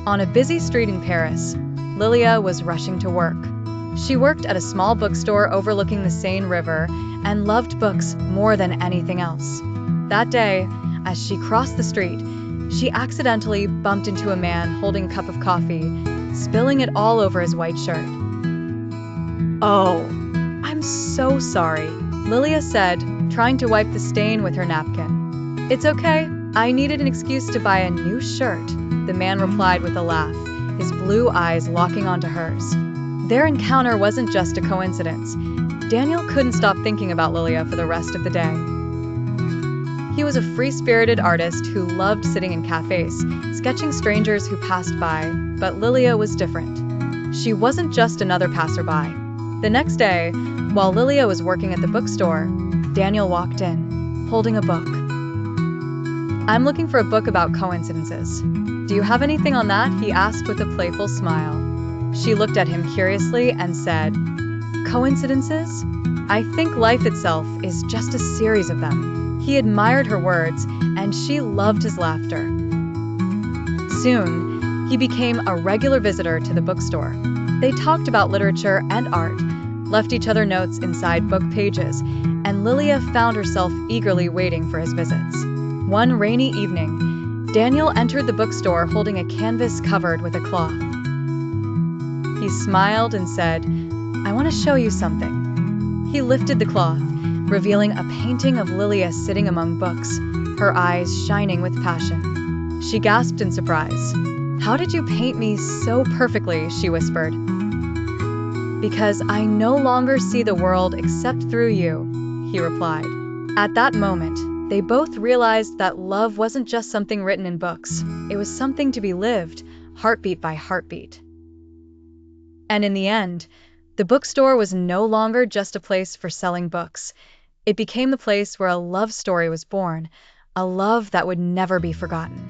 On a busy street in Paris, Lilia was rushing to work. She worked at a small bookstore overlooking the Seine River and loved books more than anything else. That day, as she crossed the street, she accidentally bumped into a man holding a cup of coffee, spilling it all over his white shirt. "Oh, I'm so sorry," Lilia said, trying to wipe the stain with her napkin. "It's okay. I needed an excuse to buy a new shirt," the man replied with a laugh, his blue eyes locking onto hers. Their encounter wasn't just a coincidence. Daniel couldn't stop thinking about Lilia for the rest of the day. He was a free-spirited artist who loved sitting in cafes, sketching strangers who passed by, but Lilia was different. She wasn't just another passerby. The next day, while Lilia was working at the bookstore, Daniel walked in, holding a book. "I'm looking for a book about coincidences. Do you have anything on that?" he asked with a playful smile. She looked at him curiously and said, "Coincidences? I think life itself is just a series of them." He admired her words, and she loved his laughter. Soon, he became a regular visitor to the bookstore. They talked about literature and art, left each other notes inside book pages, and Lilia found herself eagerly waiting for his visits. One rainy evening, Daniel entered the bookstore holding a canvas covered with a cloth. He smiled and said, "I want to show you something." He lifted the cloth, revealing a painting of Lilia sitting among books, her eyes shining with passion. She gasped in surprise. "How did you paint me so perfectly?" she whispered. "Because I no longer see the world except through you," he replied. At that moment, they both realized that love wasn't just something written in books. It was something to be lived, heartbeat by heartbeat. And in the end, the bookstore was no longer just a place for selling books. It became the place where a love story was born, a love that would never be forgotten.